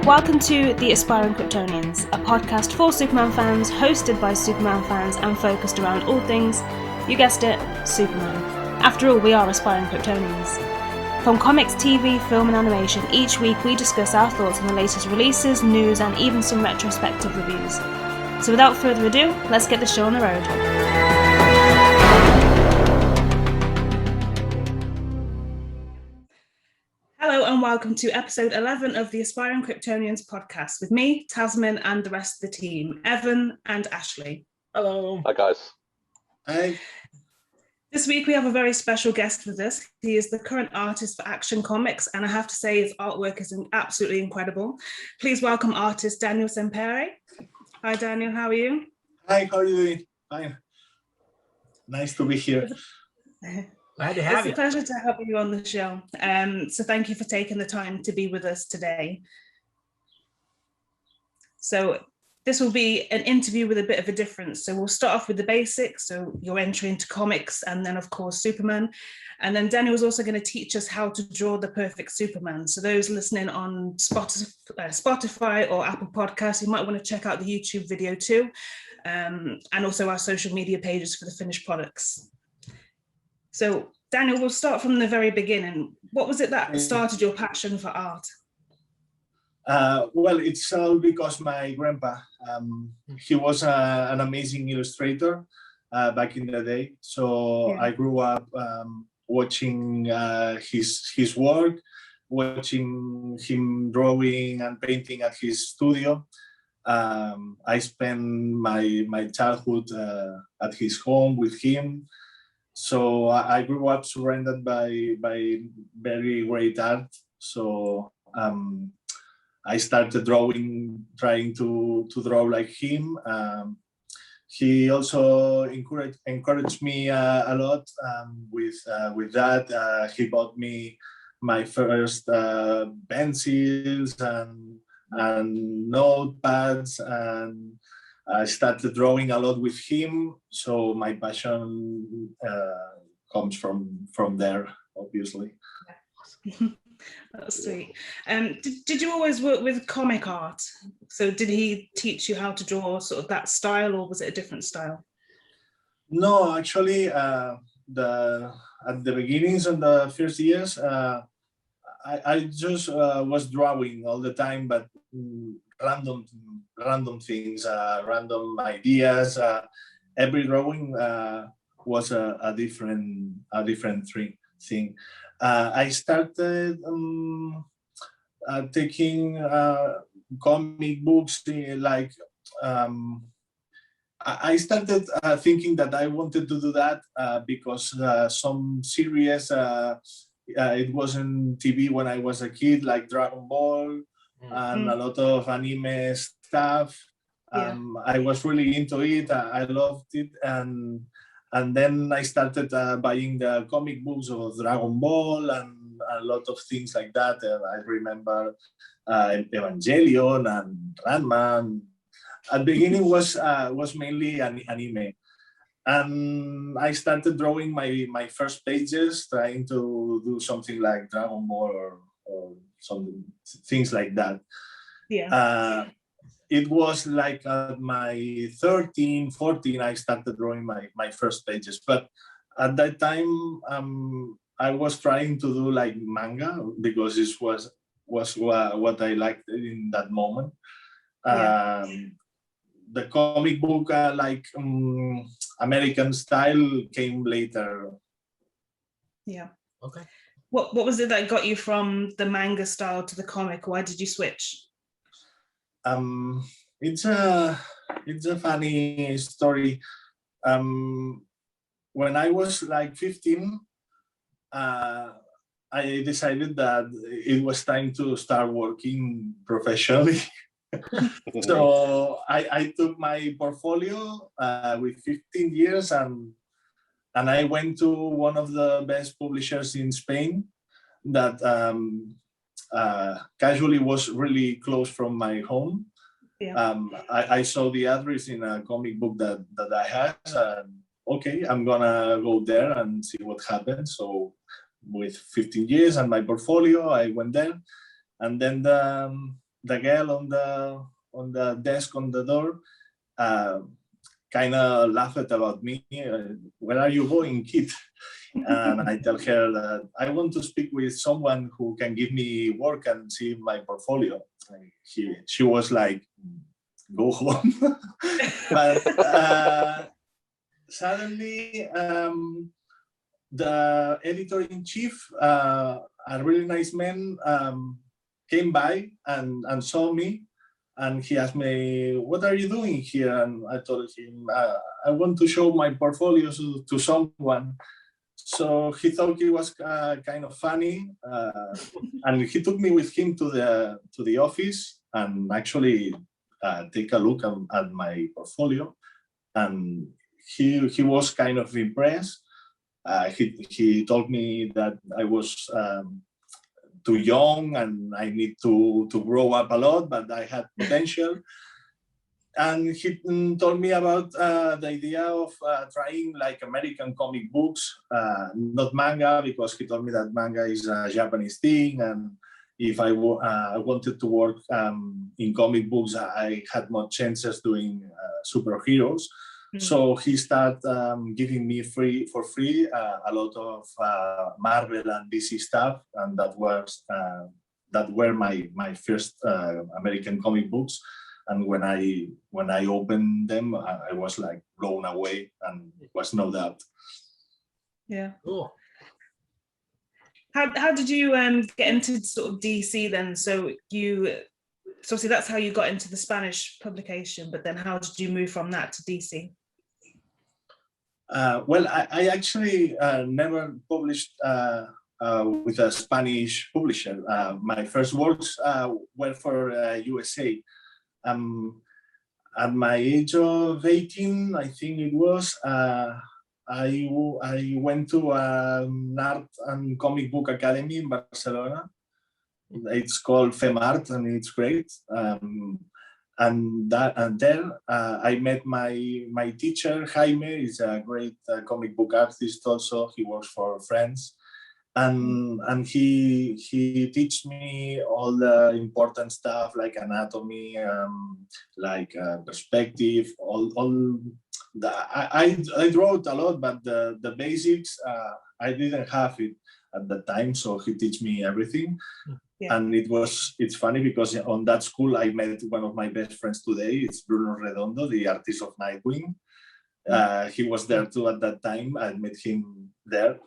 Welcome to The Aspiring Kryptonians, a podcast for Superman fans, hosted by Superman fans and focused around all things, you guessed it, Superman. After all, we are aspiring Kryptonians. From comics, TV, film and animation, each week we discuss our thoughts on the latest releases, news and even some retrospective reviews. So without further ado, let's get the show on the road. Hello and welcome to episode 11 of the Aspiring Kryptonians podcast with me, Tasman, and the rest of the team, Evan and Ashley. Hello. Hi guys. Hi. This week we have a very special guest with us. He is the current artist for Action Comics, and I have to say his artwork is absolutely incredible. Please welcome artist Daniel Sampere. Hi Daniel, how are you? Hi, how are you doing? Fine. Nice to be here. Glad to have you. It's a pleasure to have you on the show. So thank you for taking the time to be with us today. So this will be an interview with a bit of a difference. So we'll start off with the basics. So your entry into comics and then of course Superman. And then Daniel's also going to teach us how to draw the perfect Superman. So those listening on Spotify or Apple Podcasts, you might want to check out the YouTube video too. And also our social media pages for the finished products. So, Daniel, we'll start from the very beginning. What was it that started your passion for art? Well, it's all because my grandpa, he was an amazing illustrator back in the day. So I grew up watching his work, watching him drawing and painting at his studio. I spent my childhood at his home with him. So I grew up surrounded by very great art. So I started trying to draw like him. He also encouraged me a lot with that. He bought me my first pencils and notepads, and I started drawing a lot with him, so my passion comes from there, obviously. That's sweet. Did you always work with comic art? So did he teach you how to draw sort of that style, or was it a different style? No, actually, at the beginnings of the first years, I just was drawing all the time, but random things, random ideas. Every drawing was a different thing. I started taking comic books. I started thinking that I wanted to do that because some series. It was on TV when I was a kid, like Dragon Ball and a lot of anime stuff. I was really into it. I loved it, and then I started buying the comic books of Dragon Ball and a lot of things like that. I remember Evangelion and Ranma. At the beginning was mainly anime. And I started drawing my first pages, trying to do something like Dragon Ball or some things like that. It was like at my 13, 14, I started drawing my first pages. But at that time, I was trying to do like manga because this was what I liked in that moment. The comic book, American style, came later. Yeah. Okay. What was it that got you from the manga style to the comic? Why did you switch? It's a funny story. When I was like 15, I decided that it was time to start working professionally. So I took my portfolio with 15 years and I went to one of the best publishers in Spain that casually was really close from my home. I saw the address in a comic book that I had, and okay, I'm gonna go there and see what happens. So with 15 years and my portfolio. I went there, and then the girl on the desk on the door kind of laughed about me. Where are you going, kid? And I tell her that I want to speak with someone who can give me work and see my portfolio. She was like, go home. But suddenly, the editor-in-chief, a really nice man, came by and saw me. And he asked me, what are you doing here? And I told him, I want to show my portfolio to someone. So he thought it was kind of funny. And he took me with him to the office and actually take a look at my portfolio. And he was kind of impressed. He told me that I was too young and I need to grow up a lot, but I had potential. And he told me about the idea of trying like American comic books, not manga, because he told me that manga is a Japanese thing. And if I wanted to work in comic books, I had more chances doing superheroes. So he started giving me for free a lot of Marvel and DC stuff, and that were my first American comic books. And when I opened them, I was like blown away, and it was no doubt. Yeah. Cool. How did you get into sort of DC then? So obviously that's how you got into the Spanish publication, but then how did you move from that to DC? Well, I actually never published with a Spanish publisher. My first works were for USA. At my age of 18, I think it was, I went to an art and comic book academy in Barcelona. It's called FEMART, and it's great. And there I met my teacher, Jaime. He's a great comic book artist also. He works for Friends. And he teach me all the important stuff like anatomy, like perspective, I wrote a lot, but the basics I didn't have it at the time, so he teach me everything. Yeah. And it's funny because on that school I met one of my best friends today. It's Bruno Redondo, the artist of Nightwing. He was there too at that time. I met him there.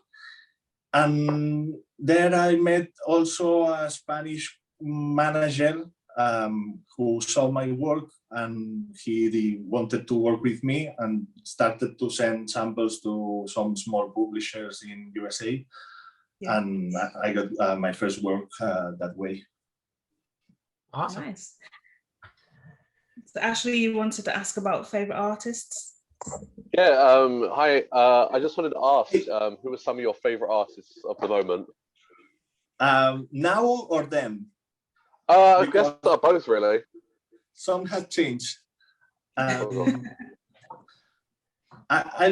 And there I met also a Spanish manager who saw my work, and he wanted to work with me and started to send samples to some small publishers in USA. Yeah. And I got my first work that way. Awesome. Nice. So Ashley, you wanted to ask about favorite artists? Yeah, hi. I just wanted to ask, who are some of your favorite artists of the moment? Now or then? I guess both, really. Some have changed. I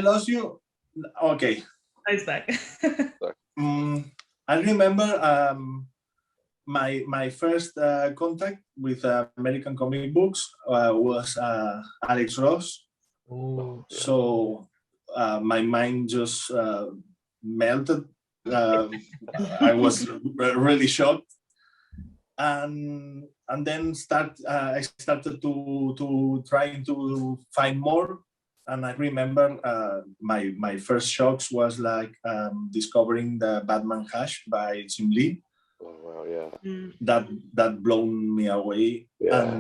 lost you. Okay. I back. I remember my first contact with American comic books was Alex Ross. Oh, yeah. So my mind just melted. I was really shocked, and then I started to trying to find more. And I remember my first shocks was like discovering the Batman Hush by Jim Lee. Oh wow, yeah. That blown me away. Yeah.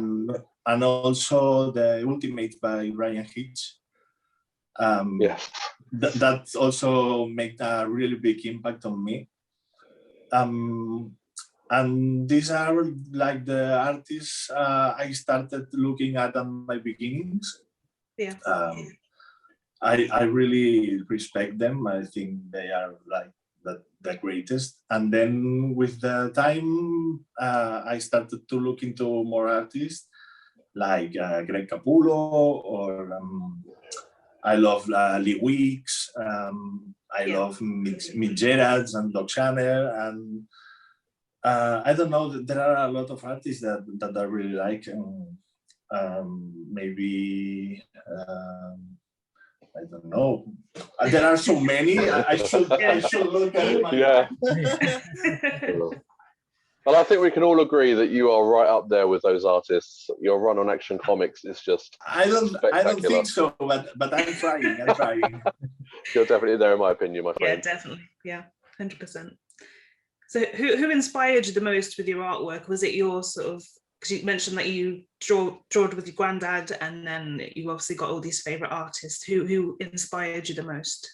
And also the Ultimate by Ryan Hitch. Yes. That also made a really big impact on me. And these are like the artists I started looking at my beginnings. Yeah. I really respect them. I think they are like the greatest. And then with the time, I started to look into more artists like Greg Capullo, or I love Lee Weeks. I love Mitch Gerards and Doc Shanner, and I don't know. There are a lot of artists that I really like. Maybe I don't know. There are so many. I should look at my. Yeah. Well, I think we can all agree that you are right up there with those artists. Your run on Action Comics is just I don't think so, but I'm trying. I'm trying. You're definitely there, in my opinion, my friend. Yeah, definitely. Yeah, 100%. So, who inspired you the most with your artwork? Was it your sort of? Because you mentioned that you drawed with your granddad, and then you obviously got all these favorite artists. Who inspired you the most?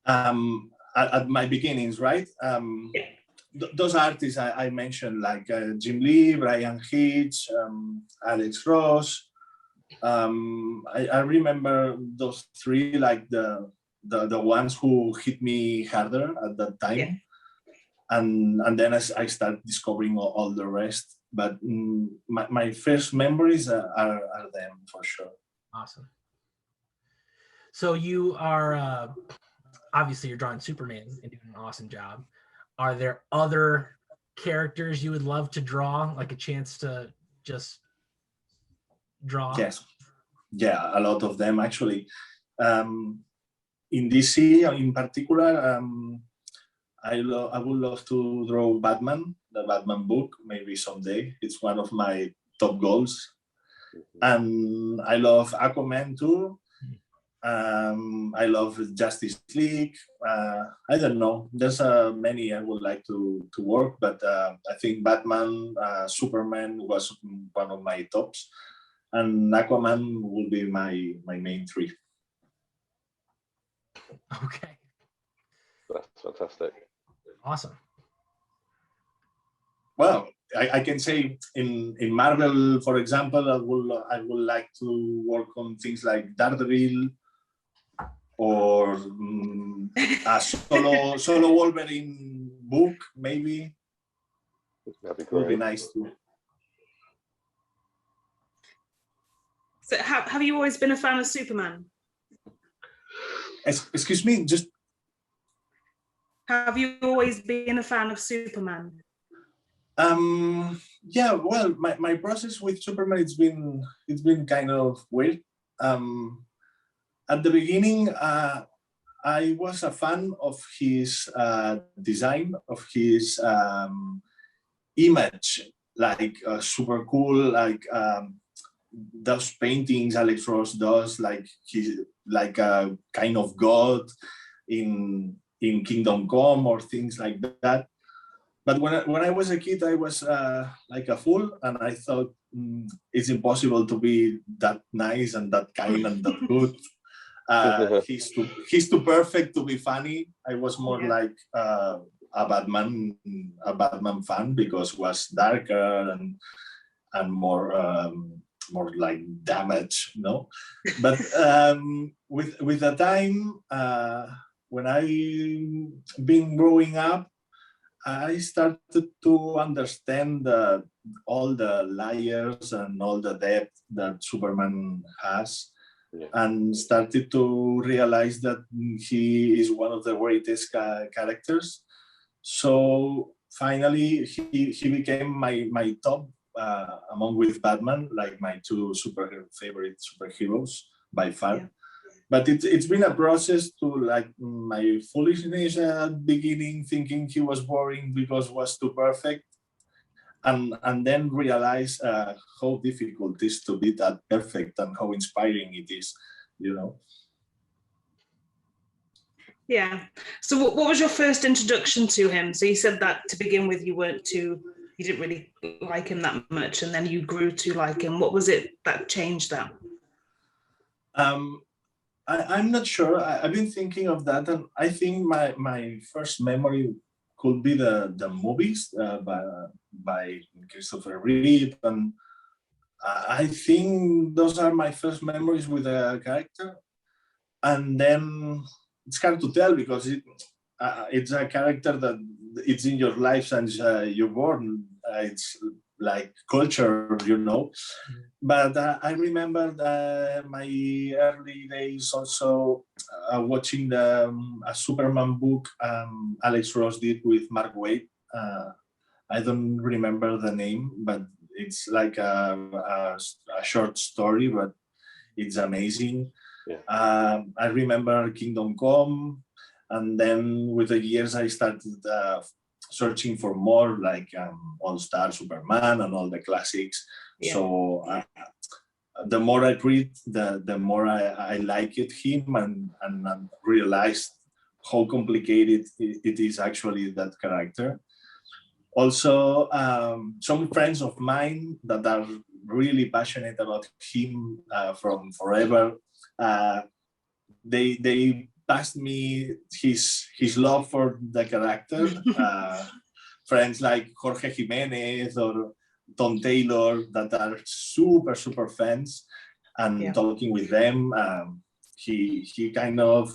At my beginnings, right? Yeah. Those artists I mentioned, like Jim Lee, Brian Hitch, Alex Ross. I remember those three, like the ones who hit me harder at that time. Yeah. And then I started discovering all the rest. But my first memories are them, for sure. Awesome. So you are, obviously you're drawing Superman and doing an awesome job. Are there other characters you would love to draw, like a chance to just draw? Yes. Yeah, a lot of them, actually. In DC in particular, I would love to draw Batman, the Batman book, maybe someday. It's one of my top goals. And I love Aquaman too. I love Justice League. I don't know. There's many I would like to work, but I think Batman, Superman was one of my tops, and Aquaman will be my main three. Okay. That's fantastic. Awesome. Well, I can say in Marvel, for example, I would like to work on things like Daredevil, or a solo Wolverine book, maybe. That'd be great. Would be nice too. So, have you always been a fan of Superman? Excuse me, just. Have you always been a fan of Superman? Yeah, well, my process with Superman, it's been kind of weird. At the beginning, I was a fan of his design, of his image, like super cool, like those paintings Alex Ross does, like he's like a kind of god in Kingdom Come or things like that. But when I was a kid, I was like a fool, and I thought it's impossible to be that nice and that kind and that good. He's too perfect to be funny. I was more like a Batman fan, because it was darker and more like damage, no? But with the time, when I've been growing up, I started to understand all the layers and all the depth that Superman has, and started to realize that he is one of the greatest characters. So finally, he became my top, among with Batman, like my two favorite superheroes by far. Yeah. But it's been a process to, like, my foolishness at the beginning, thinking he was boring because it was too perfect, and then realize how difficult it is to be that perfect and how inspiring it is, you know. Yeah. So what was your first introduction to him? So you said that to begin with you didn't really like him that much, and then you grew to like him. What was it that changed that? I'm not sure. I've been thinking of that, and I think my first memory could be the movies by Christopher Reeve, and I think those are my first memories with a character. And then it's hard to tell, because it's a character that it's in your life since you're born. It's like culture, you know. But I remember my early days also watching a Superman book Alex Ross did with Mark Waid. I don't remember the name, but it's like a short story, but it's amazing. Yeah. I remember Kingdom Come, and then with the years I started searching for more, like All Star Superman and all the classics. Yeah. So the more I read, the more I like him and realized how complicated it is actually, that character. Also, some friends of mine that are really passionate about him from forever, they passed me his love for the character. Friends like Jorge Jimenez or Tom Taylor that are super fans, and talking with them, he kind of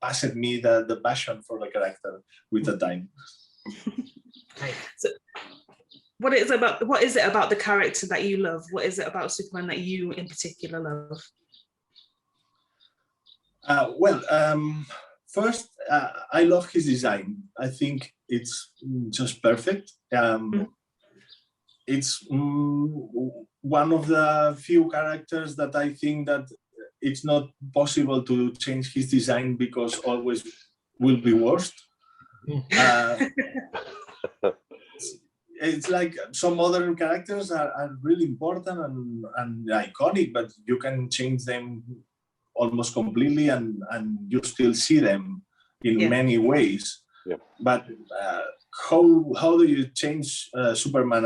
passed me the passion for the character with the time. So what is it about the character that you love? What is it about Superman that you in particular love? First, I love his design. I think it's just perfect. It's one of the few characters that I think that it's not possible to change his design because always will be worst. It's like some other characters are really important and iconic, but you can change them almost completely and you still see them in many ways. Yeah. But how do you change Superman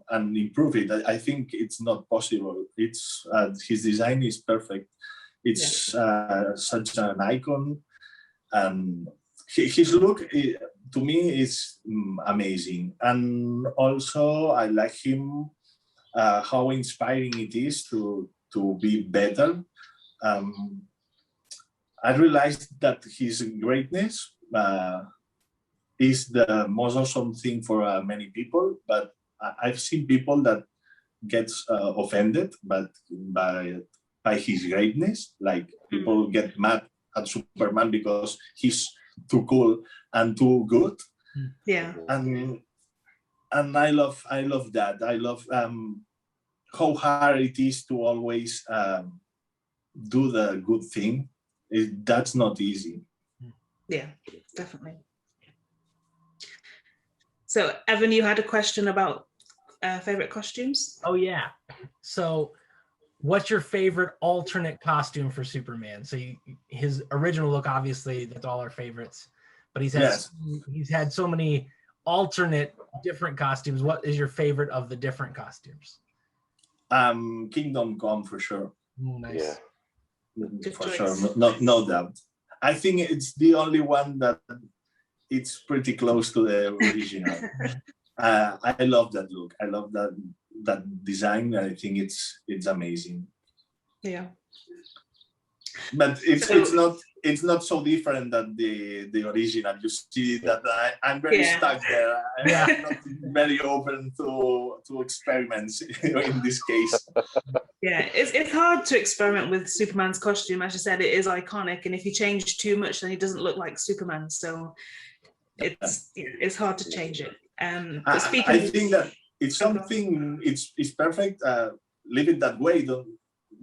and improve it? I think it's not possible. It's his design is perfect. It's such an icon, and his look to me is amazing. And also I like him, how inspiring it is to be better. I realized that his greatness is the most awesome thing for many people, but I've seen people that gets offended by his greatness. Like people get mad at Superman because he's too cool and too good. Yeah. And I love that. I love how hard it is to always do the good thing. That's not easy. Yeah, definitely. So Evan, you had a question about favorite costumes? Oh yeah. So what's your favorite alternate costume for Superman? So his original look, obviously, that's all our favorites, but he's had so many alternate different costumes. What is your favorite of the different costumes? Kingdom Come for sure. Ooh, nice. Good For choice. sure, no doubt. I think it's the only one that it's pretty close to the original. I love that look. I love that design. I think it's amazing. Yeah. But it's not so different than the original. You see that I'm very stuck there. I'm not very open to experiments in this case. Yeah, it's hard to experiment with Superman's costume. As you said, it is iconic, and if you change too much, then he doesn't look like Superman. So it's hard to change it. But speaking, I think that it's something. It's perfect. Leave it that way.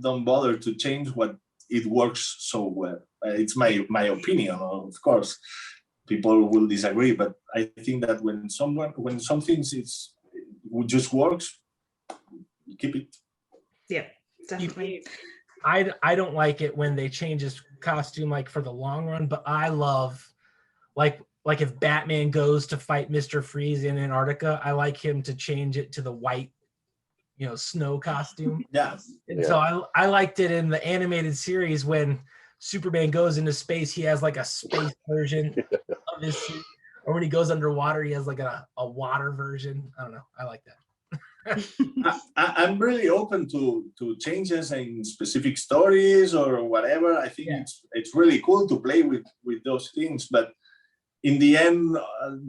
Don't bother to change what it works so well. It's my opinion, of course. People will disagree, but I think that when something just works, keep it. Yeah, definitely. I don't like it when they change his costume like for the long run, but I love like if Batman goes to fight Mr. Freeze in Antarctica, I like him to change it to the white, snow costume. Yeah. And so I liked it in the animated series when Superman goes into space, he has like a space version of his suit. Or when he goes underwater, he has like a water version. I don't know. I like that. I'm really open to changes in specific stories or whatever. I think it's really cool to play with those things, but in the end,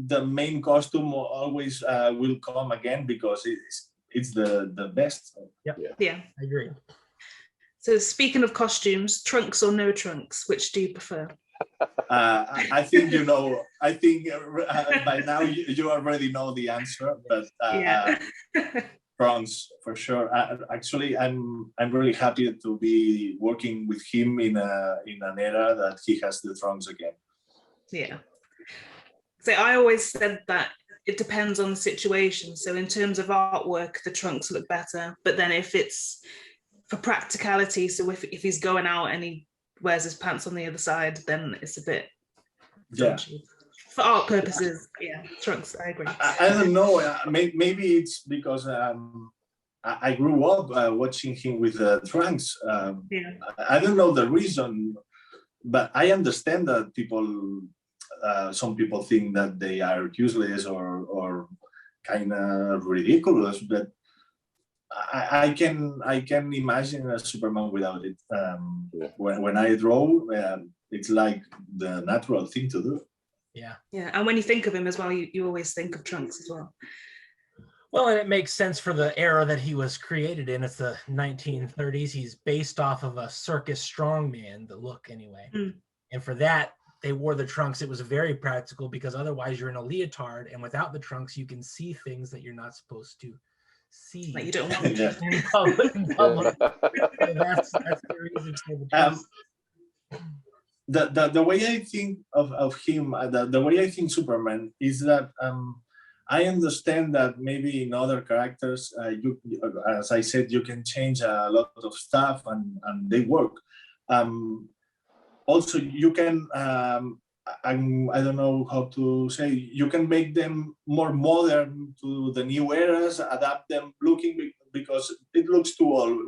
the main costume always will come again because it's the best. Yeah. I agree. So speaking of costumes, trunks or no trunks, which do you prefer? I think you know. I think by now you already know the answer, but trunks for sure. Actually, I'm really happy to be working with him in an era that he has the trunks again. Yeah. So I always said that it depends on the situation. So in terms of artwork, the trunks look better. But then if it's for practicality, so if he's going out and he wears his pants on the other side, then it's a bit dodgy. For art purposes, trunks, I agree. I don't know. Maybe it's because I grew up watching him with trunks. I don't know the reason, but I understand that some people think that they are useless or kind of ridiculous, but I can imagine a Superman without it. When I draw, it's like the natural thing to do. Yeah. And when you think of him as well, you always think of trunks as well. Well, and it makes sense for the era that he was created in. It's the 1930s. He's based off of a circus strongman, the look anyway. And for that, they wore the trunks. It was very practical because otherwise you're in a leotard, and without the trunks, you can see things that you're not supposed to see. Like you don't want to. In public. So that's the reason for the trunks. The way I think of him, the way I think Superman is that I understand that maybe in other characters, as I said, you can change a lot of stuff and they work. Also, you can, I don't know how to say, you can make them more modern to the new eras, adapt them looking, because it looks too old,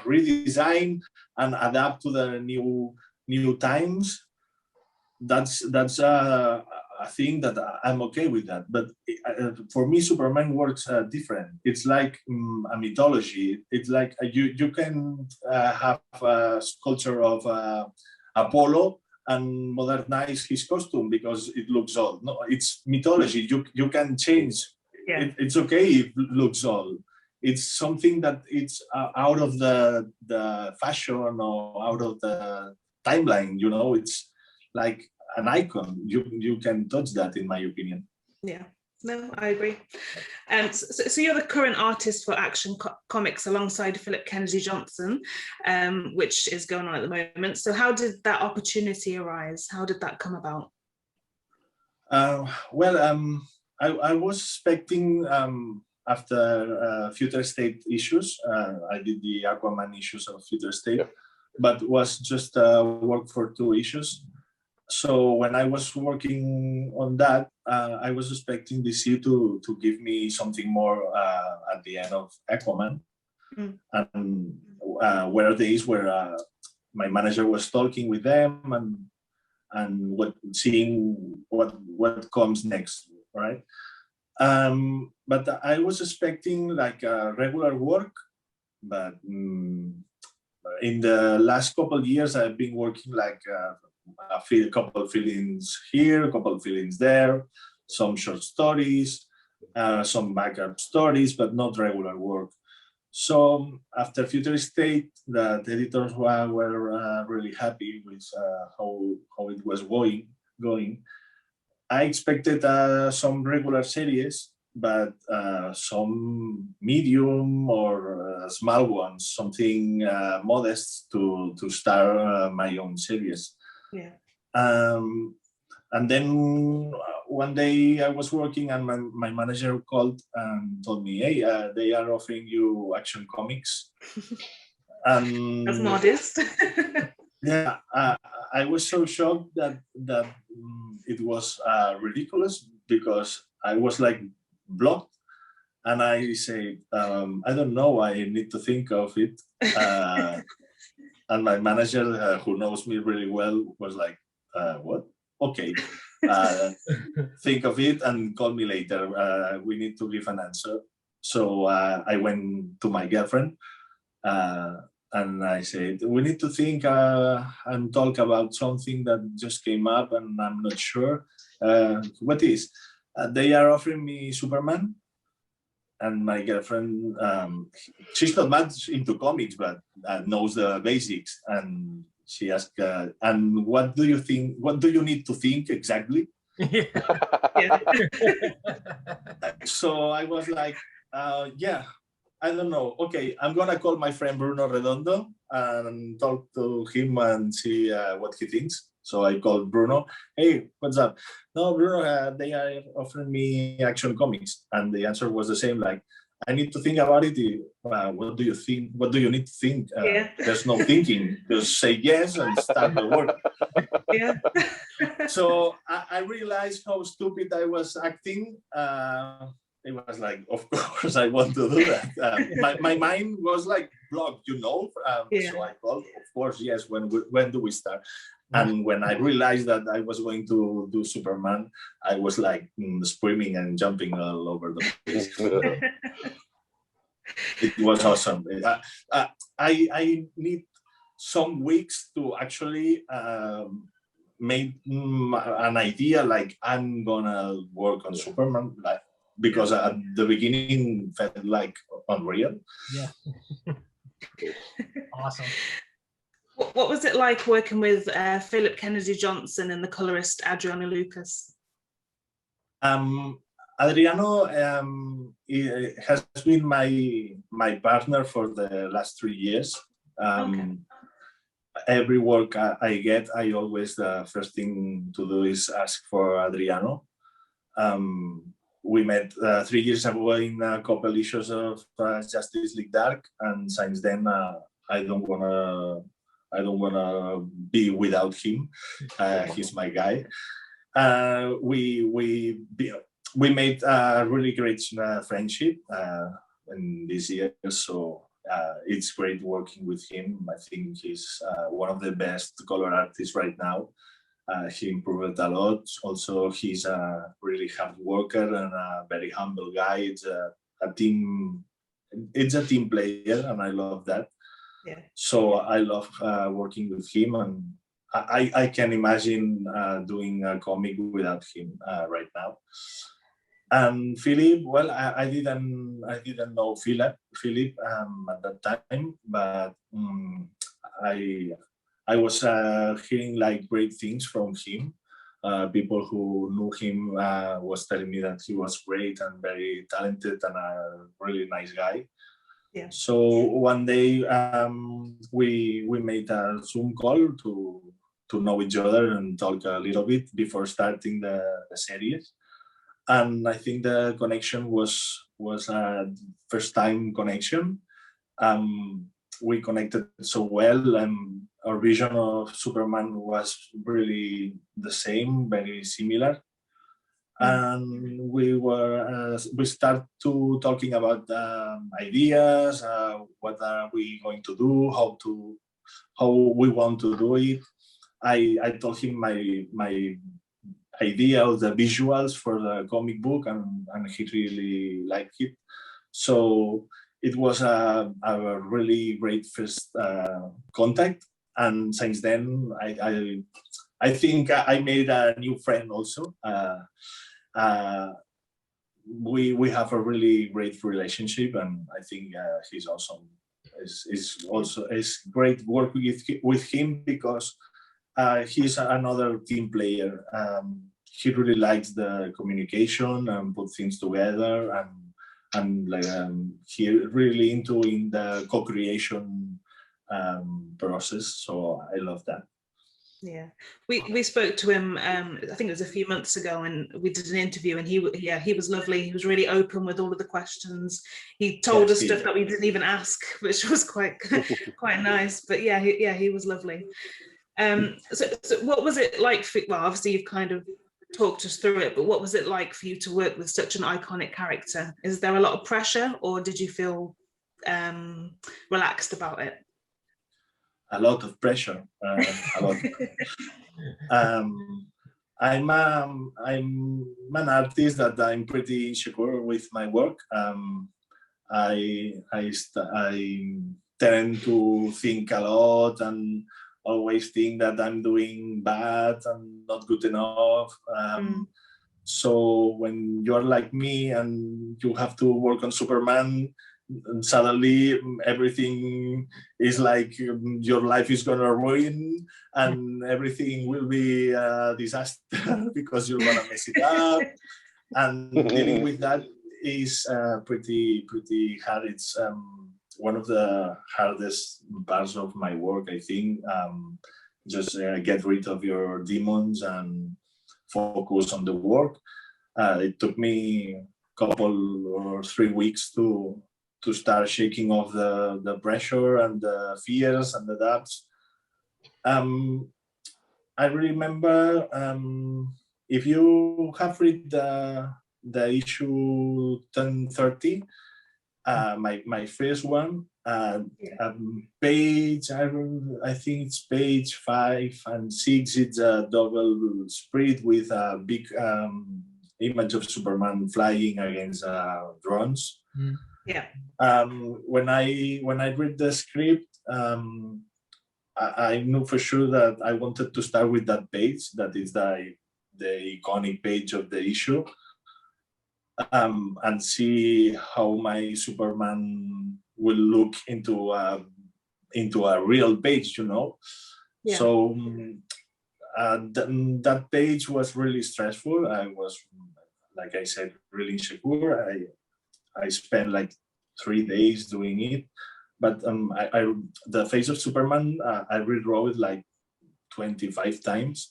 redesign and adapt to the new times. That's a thing that I'm okay with that. But for me, Superman works different. It's like a mythology. It's like you can have a sculpture of Apollo and modernize his costume because it looks old. No, it's mythology. You can change. It's okay if it looks old. It's something that it's out of the fashion or out of the timeline. You know, it's like an icon. You can touch that, in my opinion. Yeah. No, I agree. So you're the current artist for Action Comics alongside Philip Kennedy Johnson, which is going on at the moment. So how did that opportunity arise? How did that come about? I was expecting after Future State issues, I did the Aquaman issues of Future State, but was just work for 2 issues. So when I was working on that, I was expecting DC to give me something more at the end of Aquaman. And were days where my manager was talking with them and seeing what comes next, right? But I was expecting like regular work, but in the last couple of years, I've been working like a couple of feelings here, a couple of feelings there, some short stories, some backup stories, but not regular work. So after Future State, the editors were really happy with how it was going. I expected some regular series, but some medium or small ones, something modest to start my own series. And then one day I was working and my manager called and told me, hey, they are offering you Action Comics. That's modest. Yeah, I was so shocked that it was ridiculous because I was like blocked. And I say, I don't know, I need to think of it. And my manager, who knows me really well, was like, what? Okay, think of it and call me later. We need to give an answer. So I went to my girlfriend and I said, we need to think and talk about something that just came up and I'm not sure. What is? They are offering me Superman. and my girlfriend, she's not much into comics, but knows the basics. And she asked, and what do you think? What do you need to think exactly? Yeah. So I was like, yeah, I don't know. Okay, I'm gonna call my friend Bruno Redondo and talk to him and see what he thinks. So I called Bruno. Hey, what's up? No, Bruno, they are offering me Action Comics, and the answer was the same. Like, I need to think about it. What do you think? What do you need to think? Yeah. There's no thinking. Just say yes and start the work. Yeah. So I realized how stupid I was acting. It was like, of course, I want to do that. My mind was like blocked, you know. So I called, of course, yes. When do we start? And when I realized that I was going to do Superman, I was like screaming and jumping all over the place. It was awesome. I need some weeks to actually make an idea like I'm gonna work on Superman, like, because at the beginning felt like unreal. Yeah. Awesome. What was it like working with Philip Kennedy Johnson and the colorist Adriano Lucas? Adriano has been my partner for the last 3 years. Every work I get, I always, the first thing to do is ask for Adriano. We met 3 years ago in a couple issues of Justice League Dark, and since then I don't wanna be without him. He's my guy. We made a really great friendship in this year, so it's great working with him. I think he's one of the best color artists right now. He improved a lot. Also, he's a really hard worker and a very humble guy. It's a team player, and I love that. Yeah. So I love working with him, and I can imagine doing a comic without him right now. And Philip, well, I didn't know Philip at that time, but I was hearing like great things from him. People who knew him was telling me that he was great and very talented and a really nice guy. Yeah. So one day we made a Zoom call to know each other and talk a little bit before starting the series. And I think the connection was a first time connection. We connected so well, and our vision of Superman was really the same, very similar. And we start to talking about ideas, what are we going to do, how we want to do it. I told him my idea of the visuals for the comic book, and he really liked it. So it was a really great first contact, and since then I think I made a new friend also. We have a really great relationship, and I think he's awesome. It's great work with him because he's another team player. He really likes the communication and put things together, and like he really into in the co-creation process. So I love that. Yeah, we spoke to him. I think it was a few months ago, and we did an interview. And he was lovely. He was really open with all of the questions. He told us stuff that we didn't even ask, which was quite nice. But he was lovely. So what was it like for, well, obviously you've kind of talked us through it, but what was it like for you to work with such an iconic character? Is there a lot of pressure, or did you feel relaxed about it? A lot of pressure. A lot. I'm an artist that I'm pretty insecure with my work. I tend to think a lot and always think that I'm doing bad and not good enough. So when you're like me and you have to work on Superman, and suddenly everything is like your life is gonna ruin and everything will be a disaster because you're gonna mess it up. And dealing with that is pretty hard. It's one of the hardest parts of my work, I think. Just get rid of your demons and focus on the work. It took me a couple or 3 weeks to start shaking off the pressure and the fears and the doubts. I remember, if you have read the issue 1030, my first one, page, I think it's page 5 and 6, it's a double spread with a big image of Superman flying against drones. Yeah. When I read the script, I knew for sure that I wanted to start with that page. That is the iconic page of the issue, and see how my Superman will look into a real page, you know. Yeah. So that page was really stressful. I was, like I said, really insecure. I spent like 3 days doing it, but the face of Superman, I rewrote it like 25 times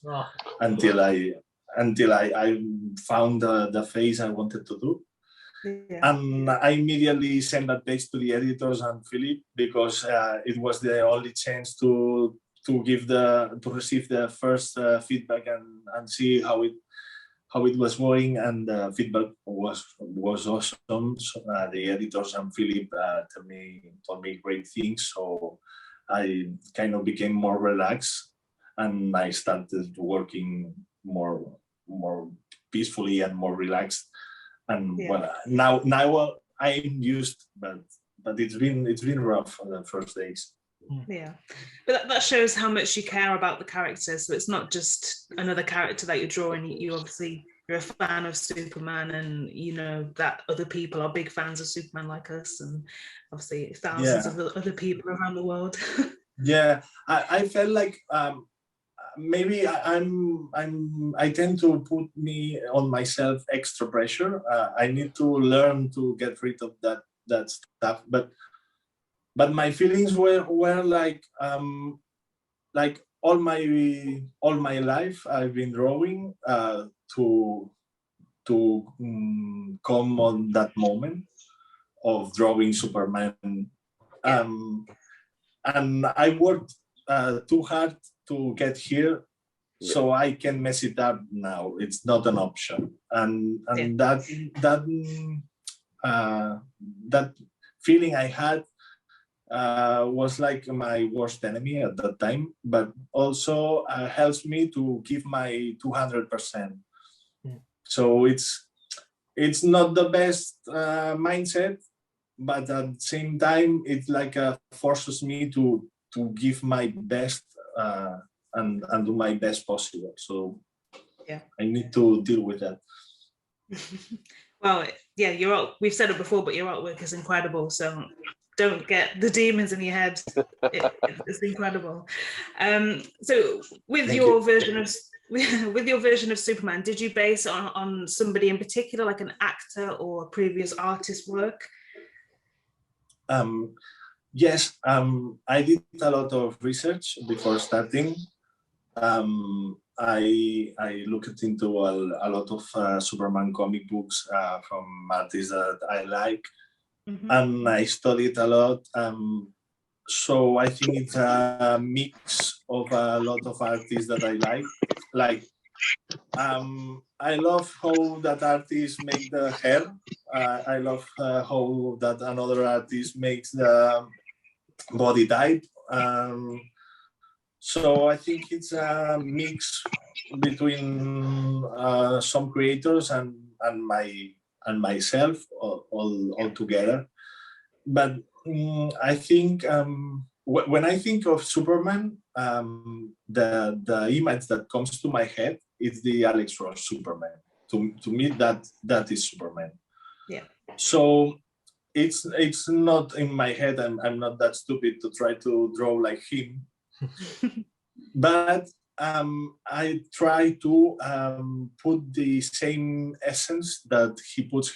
until I found the face I wanted to do. Yeah. And I immediately sent that page to the editors and Philip, because it was the only chance to receive the first feedback and see how it was going, and the feedback was awesome. So, the editors and Philip told me great things, so I kind of became more relaxed, and I started working more peacefully and more relaxed. And well, now I'm used, but it's been rough for the first days. Yeah, but that shows how much you care about the character. So it's not just another character that you're drawing. You obviously, you're a fan of Superman, and you know that other people are big fans of Superman like us, and obviously thousands of other people around the world. Yeah, I felt like maybe I tend to put me on myself extra pressure. I need to learn to get rid of that stuff, but my feelings were like all my life I've been drawing to come on that moment of drawing Superman, and I worked too hard to get here, so I can mess it up now. It's not an option, and that feeling I had was like my worst enemy at that time, but also helps me to give my 200%. So it's not the best mindset, but at the same time, it like forces me to give my best and do my best possible. So I need to deal with that. Well, yeah, we've said it before, but your artwork is incredible. So don't get the demons in your head. It's incredible. So with your version of Superman, did you base it on somebody in particular, like an actor or a previous artist's work? Yes, I did a lot of research before starting. I looked into a lot of Superman comic books from artists that I like. Mm-hmm. And I studied a lot. So I think it's a mix of a lot of artists that I like. Like, I love how that artist makes the hair. I love how that another artist makes the body type. So I think it's a mix between some creators and myself all together. But I think when I think of Superman, the image that comes to my head is the Alex Ross Superman. to me, that is Superman. Yeah. So it's not in my head. I'm not that stupid to try to draw like him, but I try to put the same essence that he puts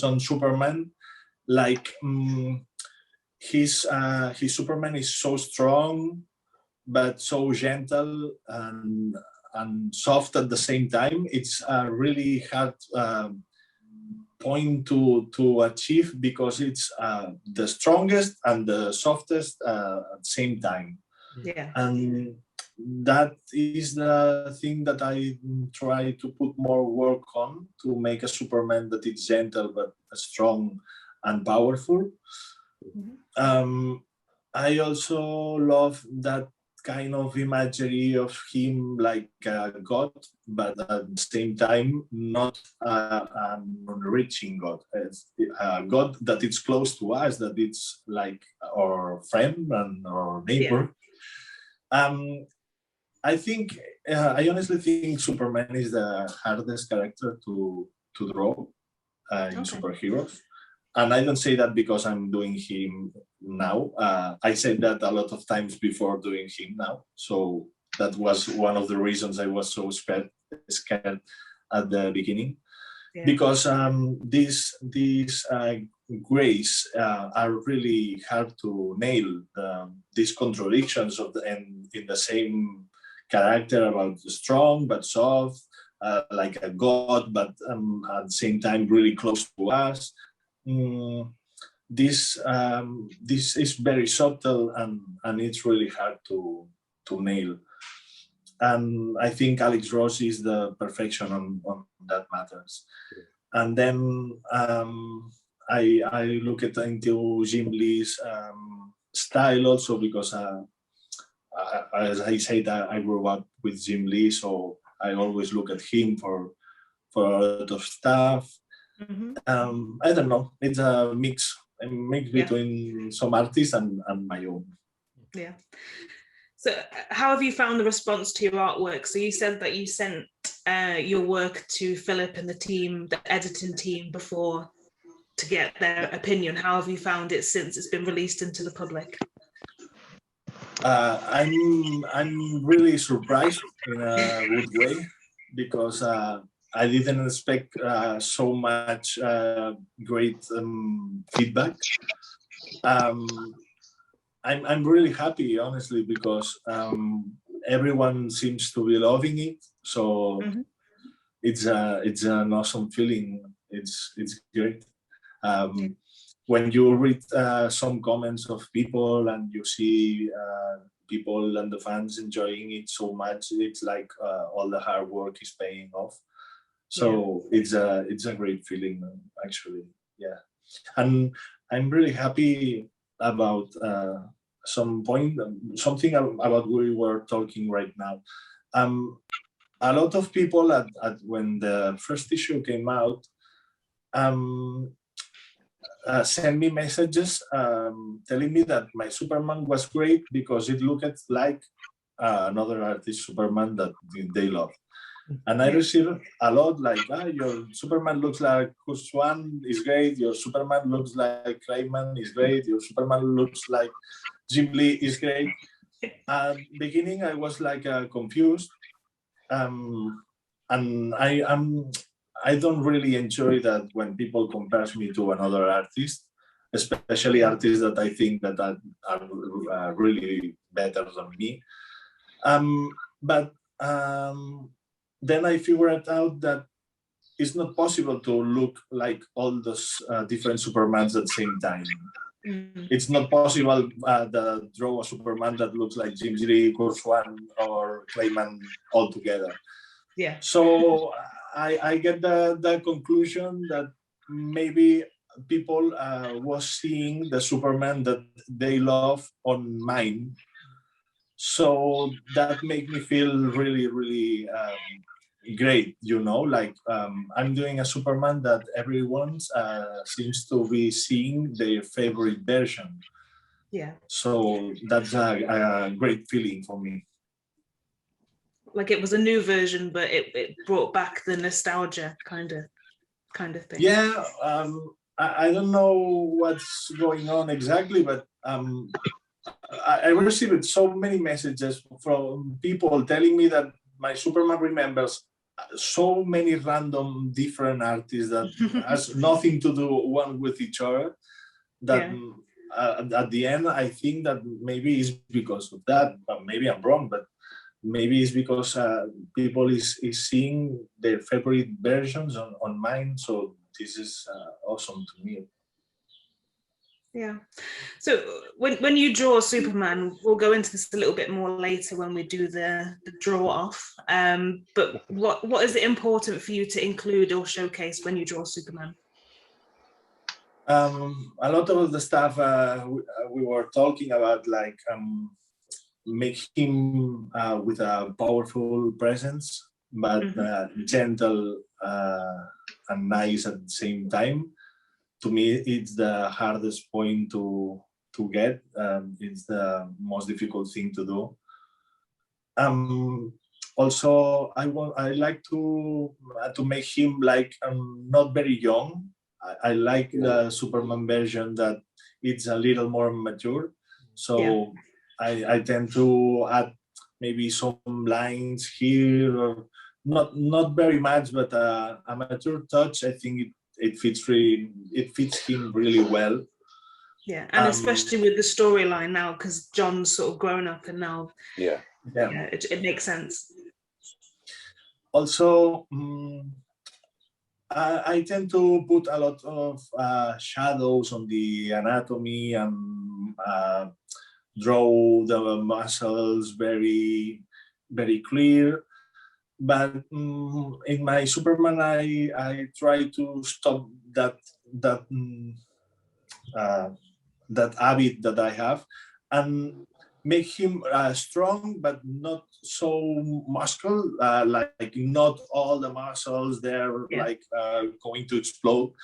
on Superman. Like his Superman is so strong, but so gentle and soft at the same time. It's a really hard point to achieve, because it's the strongest and the softest at the same time. Yeah. And that is the thing that I try to put more work on, to make a Superman that is gentle but strong and powerful. I also love that kind of imagery of him like a god, but at the same time not an unreaching god. It's a god that is close to us, that it's like our friend and our neighbor. I honestly think Superman is the hardest character to draw in superheroes. And I don't say that because I'm doing him now. I said that a lot of times before doing him now. So that was one of the reasons I was so scared at the beginning. Yeah. Because these grays are really hard to nail. These contradictions in the same character, about strong but soft, like a god, but at the same time really close to us. This is very subtle, and it's really hard to nail. And I think Alex Ross is the perfection on that matters. And then I look into Jim Lee's style also, because as I said, I grew up with Jim Lee, so I always look at him for a lot of stuff. I don't know, it's a mix between some artists and my own. Yeah. So how have you found the response to your artwork? So you said that you sent your work to Philip and the team, the editing team, before, to get their opinion. How have you found it since it's been released into the public? I'm really surprised in a good way, because I didn't expect so much great feedback. I'm really happy, honestly, because everyone seems to be loving it. So it's an awesome feeling. It's great. When you read some comments of people and you see people and the fans enjoying it so much, it's like all the hard work is paying off. So it's a great feeling, actually. Yeah, and I'm really happy about something about we were talking right now. A lot of people at when the first issue came out sent me messages telling me that my Superman was great because it looked like another artist Superman that they love. And I received a lot like, your Superman looks like Swan is great, your Superman looks like Clayman is great, your Superman looks like Jim Lee is great. At the beginning, I was like confused. And I don't really enjoy that when people compare me to another artist, especially artists that I think that are really better than me. But then I figured out that it's not possible to look like all those different Supermans at the same time. It's not possible to draw a Superman that looks like James Lee, Swan, or Clayman all together. Yeah. So I get the conclusion that maybe people was seeing the Superman that they love on mine. So that made me feel really, really great, like I'm doing a Superman that everyone seems to be seeing their favorite version. Yeah. So that's a great feeling for me. like it was a new version, but it brought back the nostalgia kind of thing. Yeah, I don't know what's going on exactly, but I received so many messages from people telling me that my Superman remembers so many random different artists that has nothing to do one with each other. That at the end, I think that maybe it's because of that, but maybe I'm wrong, but maybe it's because people is seeing their favorite versions on mine. So this is awesome to me. Yeah. So when you draw Superman, we'll go into this a little bit more later when we do the draw off. But what is it important for you to include or showcase when you draw Superman? A lot of the stuff we were talking about, like make him with a powerful presence, but gentle and nice at the same time. To me, it's the hardest point to get. It's the most difficult thing to do. Also, I like to make him like not very young. I like the Superman version that it's a little more mature. So I tend to add maybe some lines here, or not very much, but a mature touch. I think it fits him really well. Yeah, and especially with the storyline now, because John's sort of grown up and now it makes sense. Also, I tend to put a lot of shadows on the anatomy and draw the muscles very, very clear. But in my Superman, I try to stop that habit that I have and make him strong, but not so muscle, like not all the muscles they're like going to explode.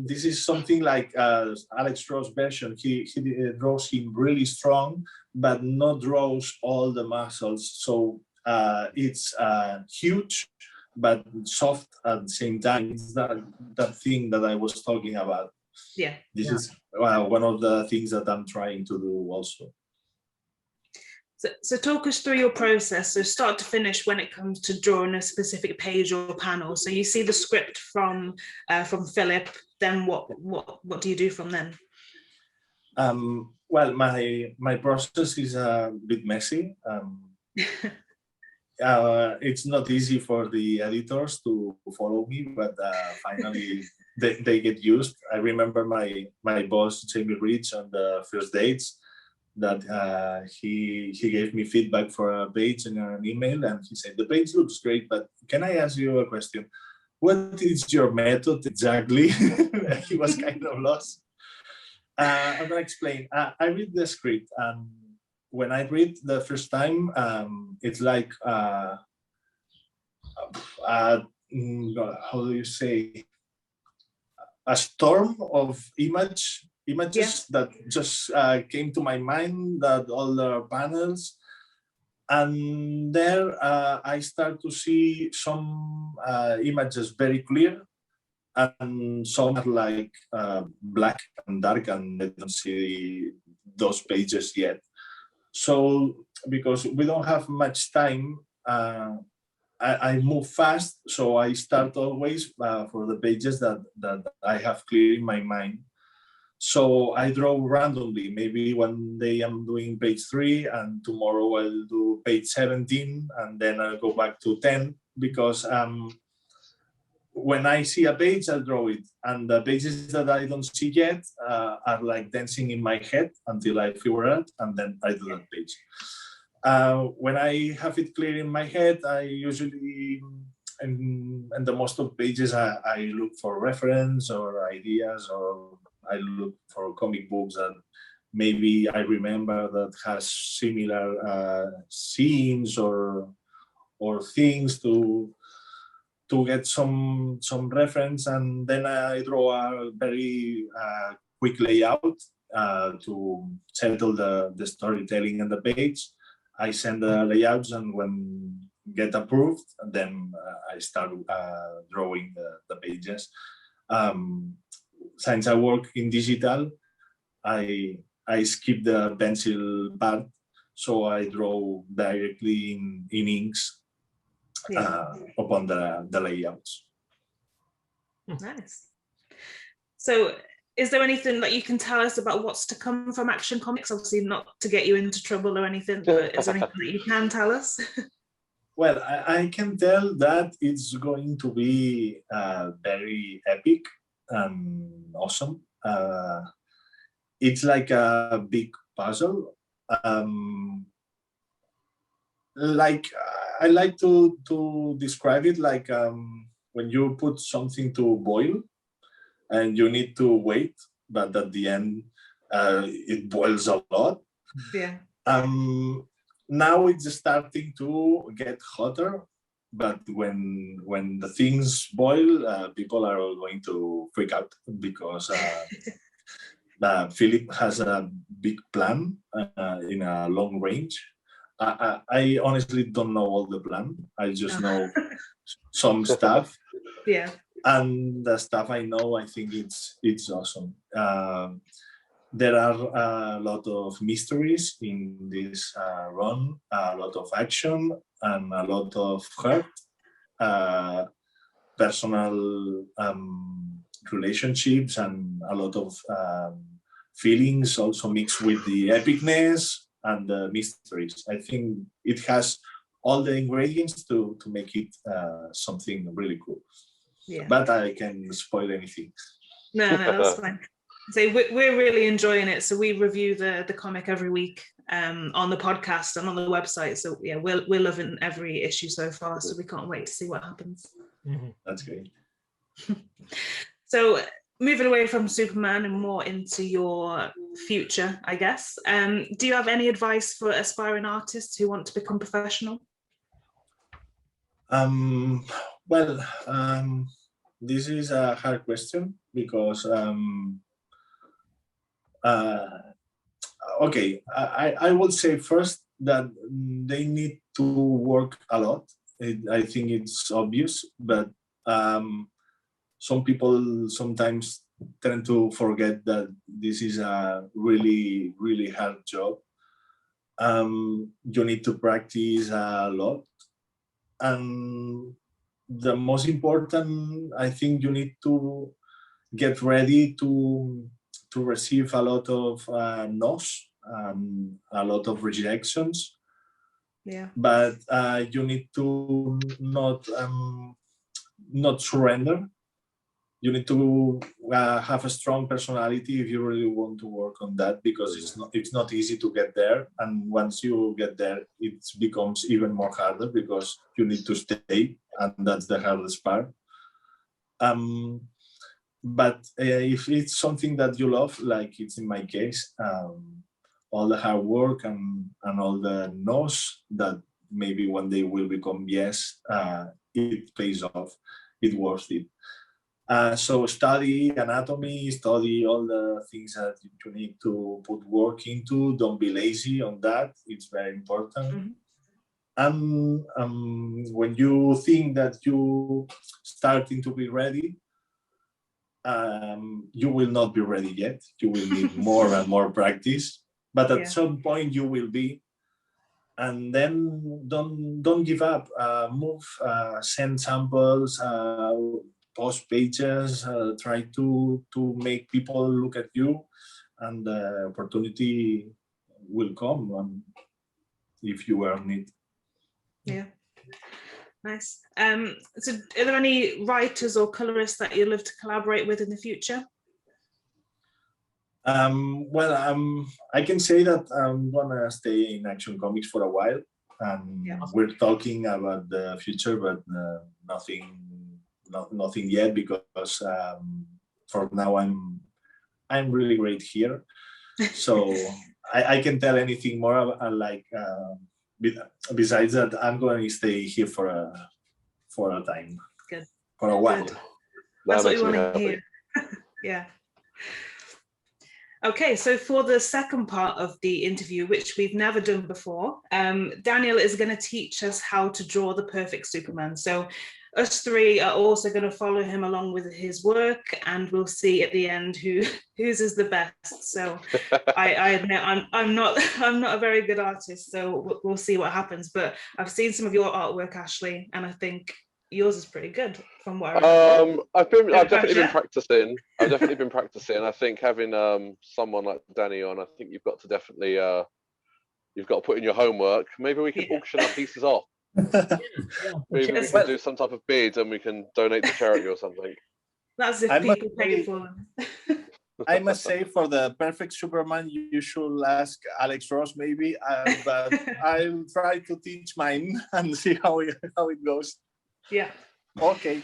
This is something like Alex Ross version. He draws him really strong, but not draws all the muscles. So it's huge, but soft at the same time. It's that thing that I was talking about. Yeah. This is one of the things that I'm trying to do also. So talk us through your process, so start to finish when it comes to drawing a specific page or panel. So you see the script from Philip, then what do you do from then? Well, my process is a bit messy. It's not easy for the editors to follow me, but finally they get used. I remember my boss, Jamie Rich, on the first dates, that he gave me feedback for a page in an email, and he said, the page looks great, but can I ask you a question? What is your method exactly? He was kind of lost. I'm gonna explain. I read the script, and when I read the first time, it's like how do you say, a storm of images that just came to my mind, that all the panels, and there I start to see some images very clear, and some are like black and dark, and I don't see those pages yet. So because we don't have much time, I move fast, so I start always for the pages that I have clear in my mind. So I draw randomly. Maybe one day I'm doing page 3, and tomorrow I'll do page 17, and then I'll go back to 10, because when I see a page, I'll draw it. And the pages that I don't see yet are like dancing in my head until I figure it, and then I do that page. When I have it clear in my head, I usually, in the most of pages, I look for reference or ideas, or I look for comic books that maybe I remember that has similar scenes or things to get some reference, and then I draw a very quick layout to settle the storytelling on the page. I send the layouts, and when get approved, and then I start drawing the pages. Since I work in digital, I skip the pencil part, so I draw directly in inks upon the layouts. Nice. So is there anything that you can tell us about what's to come from Action Comics? Obviously not to get you into trouble or anything, but is there anything that you can tell us? Well, I can tell that it's going to be very epic and awesome. It's like a big puzzle. Like I like to describe it like when you put something to boil and you need to wait, but at the end it boils a lot. Yeah. Now it's starting to get hotter, but when the things boil, people are all going to freak out because Philip has a big plan in a long range. I honestly don't know all the plan. I just know some stuff. Yeah. And the stuff I know, I think it's awesome. There are a lot of mysteries in this run, a lot of action, and a lot of heart, personal relationships, and a lot of feelings also mixed with the epicness and the mysteries. I think it has all the ingredients to make it something really cool. Yeah. But I can spoil anything. No, that's fine. So we're really enjoying it. So we review the comic every week on the podcast and on the website. So yeah, we're loving every issue so far. So we can't wait to see what happens. Mm-hmm. That's great. So moving away from Superman and more into your future, I guess. Do you have any advice for aspiring artists who want to become professional? Well, this is a hard question because okay, I will say first that they need to work a lot. I think it's obvious, but some people sometimes tend to forget that this is a really, really hard job. You need to practice a lot. And the most important, I think you need to get ready to receive a lot of no's and a lot of rejections. Yeah. But you need to not surrender. You need to have a strong personality if you really want to work on that, because it's not easy to get there. And once you get there, it becomes even more harder because you need to stay, and that's the hardest part. But if it's something that you love, like it's in my case, all the hard work and all the no's that maybe one day will become yes, it pays off. It's worth it. So study anatomy, study all the things that you need to put work into. Don't be lazy on that. It's very important. Mm-hmm. And when you think that you starting to be ready, you will not be ready yet. You will need more and more practice. But at some point you will be. And then don't give up. Send samples. Post pages, try to make people look at you, and the opportunity will come if you earn it. Yeah, nice. So are there any writers or colorists that you'd love to collaborate with in the future? Well, I can say that I'm gonna stay in Action Comics for a while, and we're talking about the future, but nothing yet, because for now I'm really great here. So I can tell anything more. Besides that, I'm going to stay here for a time. Good. For a while. Good. That's what you want to hear. Yeah. Okay, so for the second part of the interview, which we've never done before, Daniel is going to teach us how to draw the perfect Superman. So us three are also going to follow him along with his work, and we'll see at the end whose is the best. So I admit I'm not a very good artist, so we'll see what happens. But I've seen some of your artwork, Ashley, and I think yours is pretty good from what I remember. I've definitely been practicing. I've definitely been practicing. I think having someone like Danny on, I think you've got to definitely you've got to put in your homework. Maybe we can auction our pieces off. Maybe we can do some type of bid and we can donate to charity or something. That's if people pay for them. I must say, for the perfect Superman, you should ask Alex Ross maybe, but I'll try to teach mine and see how it goes. Yeah. Okay.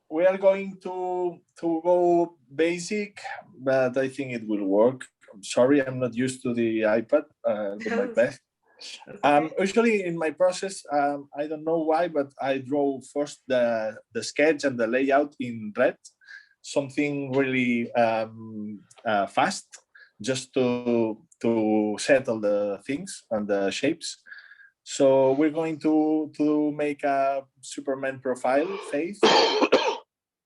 We are going to go basic, but I think it will work. I'm sorry, I'm not used to the iPad. Do my best. Usually in my process, I don't know why, but I draw first the sketch and the layout in red, something really fast, just to settle the things and the shapes. So we're going to make a Superman profile face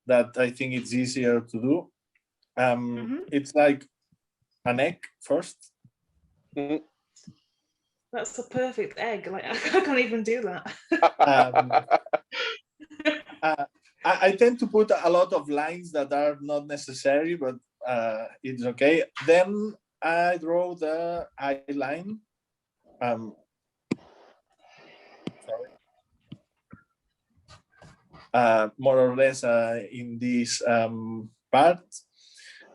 that I think it's easier to do. It's like an egg first. That's a perfect egg. Like I can't even do that. I tend to put a lot of lines that are not necessary, but it's okay. Then I draw the eye line. More or less in this part.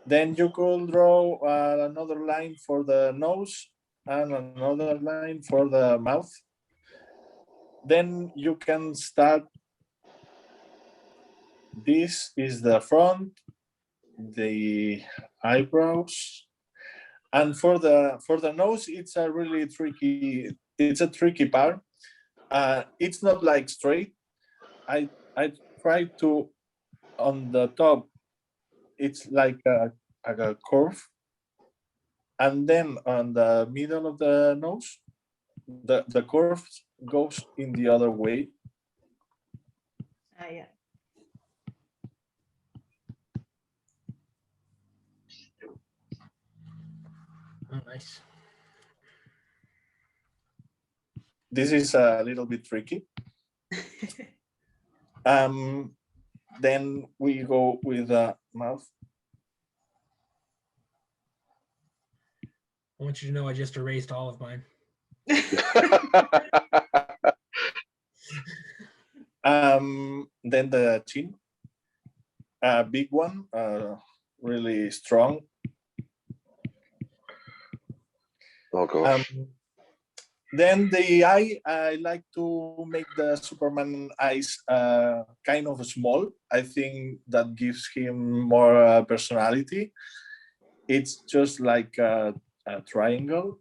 Then you could draw another line for the nose and another line for the mouth. Then you can start. This is the front, the eyebrows, and for the nose, it's a really tricky. It's a tricky part. It's not like straight. I try to, on the top, it's like a curve, and then on the middle of the nose, the curve goes in the other way. Yeah. Oh, nice. This is a little bit tricky. Then we go with the mouth. I want you to know I just erased all of mine. Then the chin, a big one, really strong. Oh gosh. Then the eye, I like to make the Superman eyes kind of small. I think that gives him more personality. It's just like a triangle.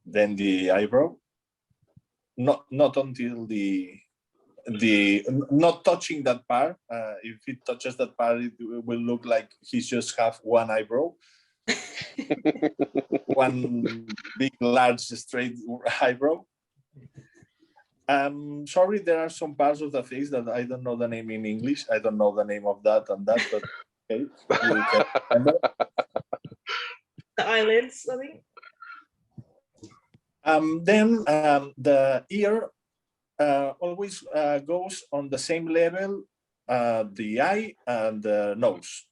Then the eyebrow. Not until not touching that part. If it touches that part, it will look like he's just have one eyebrow. One big, large, straight eyebrow. Sorry, there are some parts of the face that I don't know the name in English. I don't know the name of that and that, but okay. We can remember. The eyelids, I think. Then the ear always goes on the same level, the eye and the nose.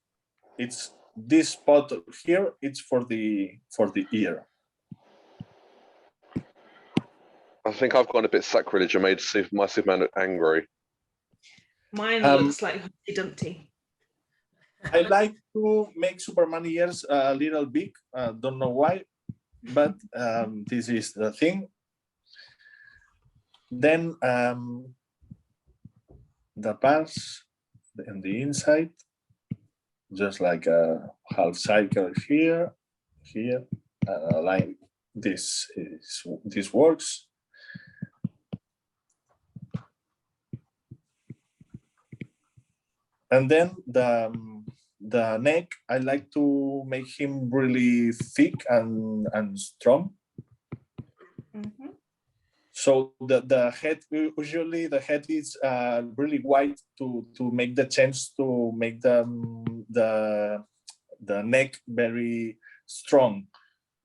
It's this spot here. It's for the ear. I think I've gone a bit sacrilege and made my Superman look angry. Mine looks like Humpty Dumpty. I like to make Superman ears a little big. Don't know why, but this is the thing. Then the parts and the inside, just like a half cycle here, like this works. And then the neck, I like to make him really thick and strong. Mm-hmm. So the head, usually the head is really wide to make the chance to make the neck very strong.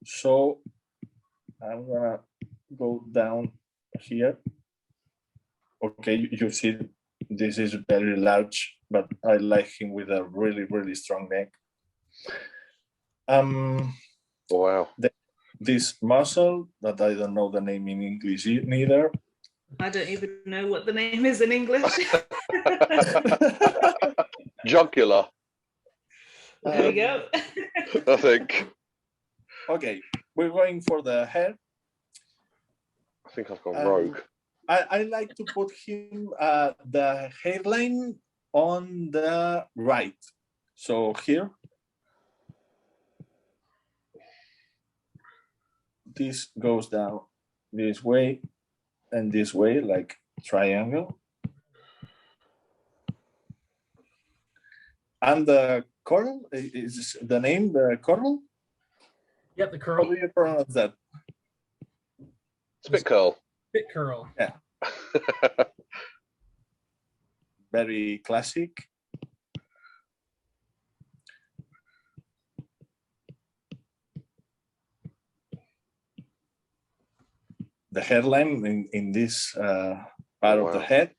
So I'm gonna go down here. Okay, you see this is very large, but I like him with a really, really strong neck. Wow. This muscle that I don't know the name in English neither. I don't even know what the name is in English. Jugular. There we go. I think. Okay, we're going for the hair. I think I've gone rogue. I like to put him the hairline on the right. So here. This goes down this way and this way, like triangle. And the curl is the name, the curl? Yep, the curl. How do you pronounce that? Spit curl. Spit curl. Yeah. Very classic. The hairline in this part of the head.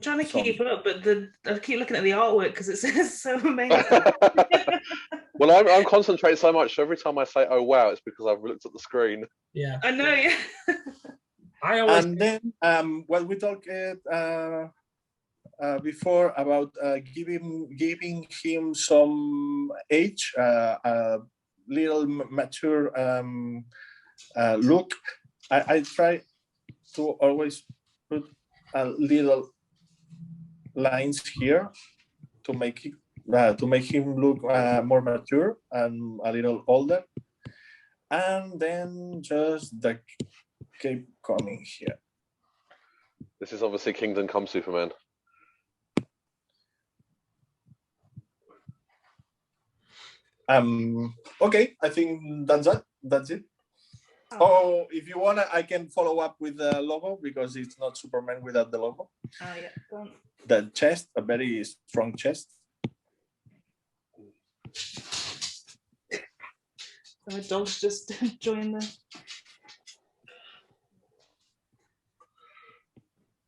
I'm trying to keep up, but I keep looking at the artwork because it's so amazing. Well, I'm concentrating so much. So every time I say "oh wow," it's because I've looked at the screen. Yeah, I know. Yeah. I always. And then, well, we talked before about giving him some age, little mature look. I try to always put a little lines here to make him look more mature and a little older, and then just keep coming here. This is obviously Kingdom Come Superman. Okay, I think that's it. Oh, if you wanna, I can follow up with the logo because it's not Superman without the logo. Oh yeah, go on. The chest, a very strong chest. So my dog's just joined the.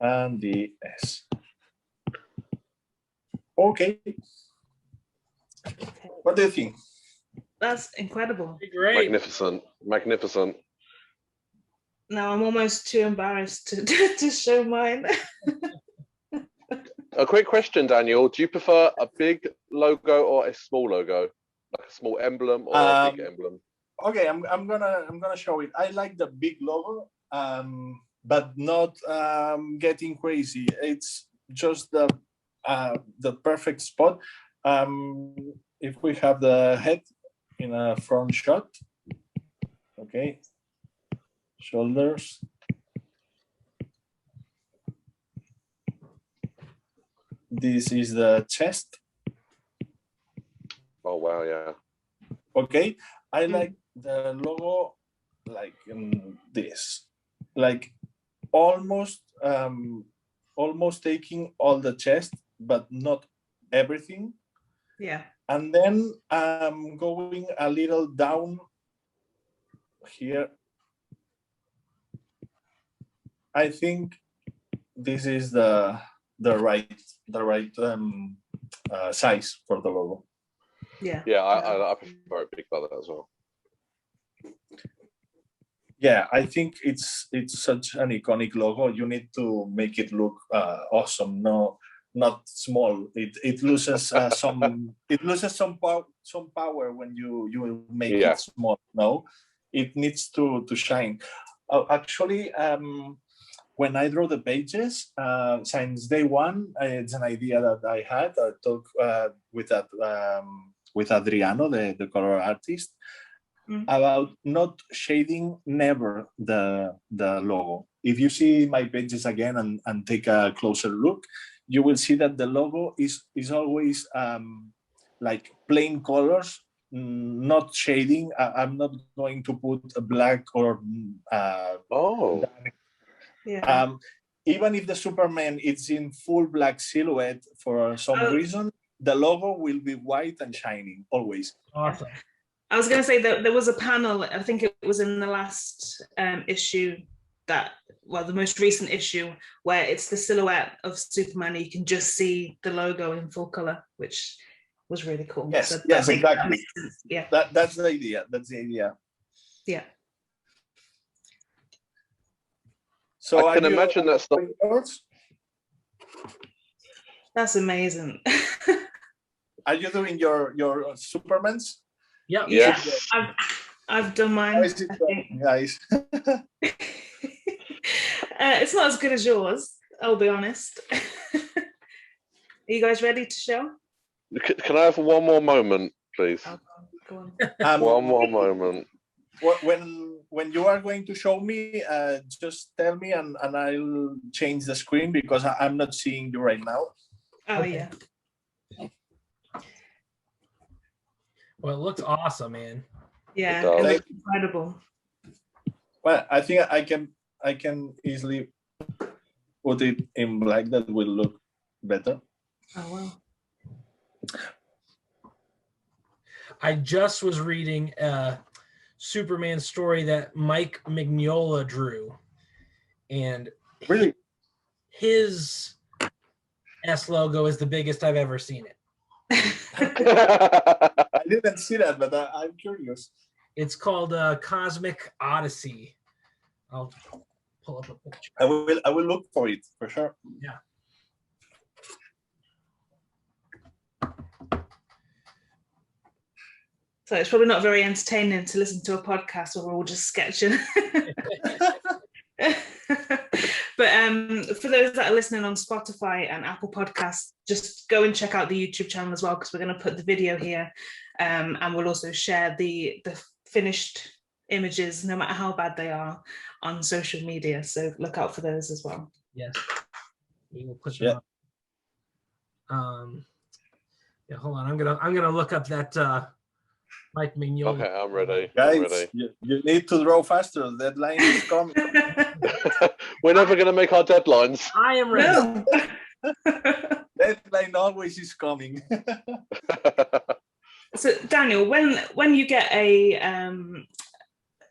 And the S. Okay. What do you think? That's incredible. Great. Magnificent. Now I'm almost too embarrassed to show mine. A quick question, Daniel. Do you prefer a big logo or a small logo, like a small emblem or a big emblem? Okay, I'm gonna show it. I like the big logo, but not getting crazy. It's just the perfect spot. If we have the head in a front shot, okay, shoulders. This is the chest. Oh wow, yeah. Okay, I like the logo like this, like almost taking all the chest, but not everything. Yeah. And then going a little down here. I think this is the right size for the logo. Yeah. Yeah, I prefer it big like that as well. Yeah, I think it's such an iconic logo. You need to make it look awesome. No, not small. It loses some power when you make it small. No, it needs to shine. Actually, when I draw the pages, since day one, it's an idea that I had. I talked with Adriano, the color artist, about not shading never the logo. If you see my pages again and take a closer look, you will see that the logo is always like plain colors, not shading. I'm not going to put a black or even if the Superman is in full black silhouette for some reason, the logo will be white and shining always. Awesome. I was going to say that there was a panel, I think it was in the last issue the most recent issue, where it's the silhouette of Superman. You can just see the logo in full color, which was really cool. Yes, so yes, exactly. Yeah, that's the idea. That's the idea. Yeah. So I can imagine that's the. That's amazing. Are you doing your Supermans? Yeah. Yes. I've done mine. Guys. It's not as good as yours, I'll be honest. Are you guys ready to show? Can I have one more moment, please? Oh, go on. One more moment. When you are going to show me, just tell me and I'll change the screen because I'm not seeing you right now. Oh, yeah. Well, it looks awesome, man. Yeah, it looks incredible. Well, I think I can easily put it in black. That will look better. Oh, wow. I just was reading a Superman story that Mike Mignola drew, and really, his S logo is the biggest I've ever seen it. I didn't see that, but I'm curious. It's called Cosmic Odyssey. I'll pull up a picture. I will look for it for sure. Yeah. So it's probably not very entertaining to listen to a podcast where we're all just sketching. But for those that are listening on Spotify and Apple Podcasts, just go and check out the YouTube channel as well, because we're going to put the video here, and we'll also share the finished images, no matter how bad they are, on social media. So look out for those as well. Yes, we will put them up. Yeah, hold on. I'm gonna look up that Mike Mignola. Okay, I'm ready. Guys, I'm ready. You need to draw faster. The deadline is coming. We're never going to make our deadlines. I am ready. No. Deadline always is coming. So Daniel, when you get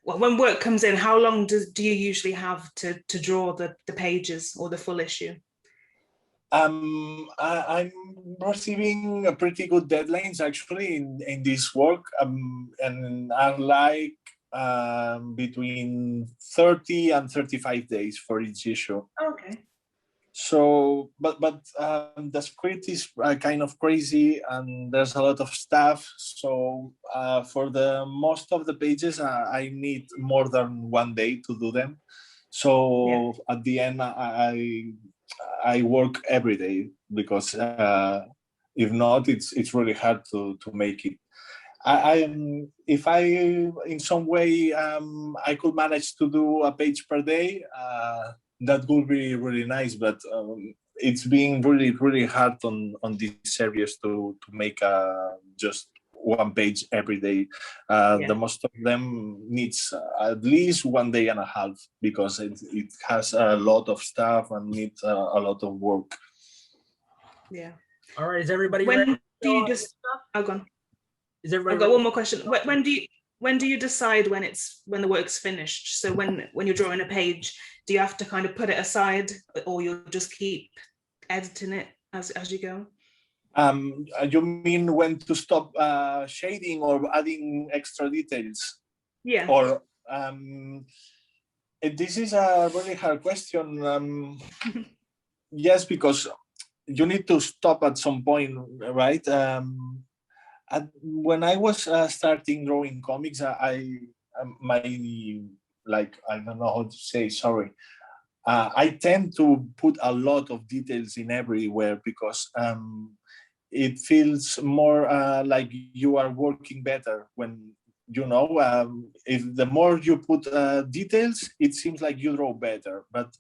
when work comes in, how long do you usually have to draw the pages or the full issue? I'm receiving a pretty good deadlines actually in this work, and I like between 30 and 35 days for each issue. Okay. So, but the script is kind of crazy, and there's a lot of stuff. So, for the most of the pages, I need more than 1 day to do them. So at the end, I work every day because if not, it's really hard to make it. If I in some way I could manage to do a page per day, that would be really nice. But it's being really hard on this series to make just one page every day. The most of them needs at least 1 day and a half because it has a lot of stuff and needs a lot of work. Yeah. All right. Is everybody when ready? Do you just? Oh, go on. Is everybody? I've got one more question. When do you decide when the work's finished? So when you're drawing a page, do you have to kind of put it aside, or you'll just keep editing it as you go? You mean when to stop shading or adding extra details? Yeah. Or this is a really hard question. Yes, because you need to stop at some point, right? When I was starting drawing comics, I don't know how to say, sorry. I tend to put a lot of details in everywhere because it feels more like you are working better when if the more you put details, it seems like you draw better. But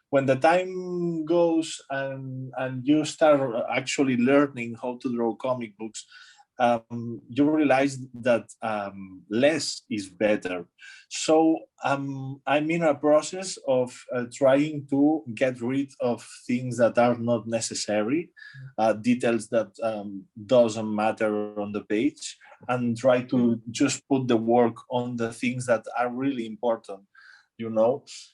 when the time goes and you start actually learning how to draw comic books, you realize that less is better. So I'm in a process of trying to get rid of things that are not necessary, details that doesn't matter on the page, and try to just put the work on the things that are really important,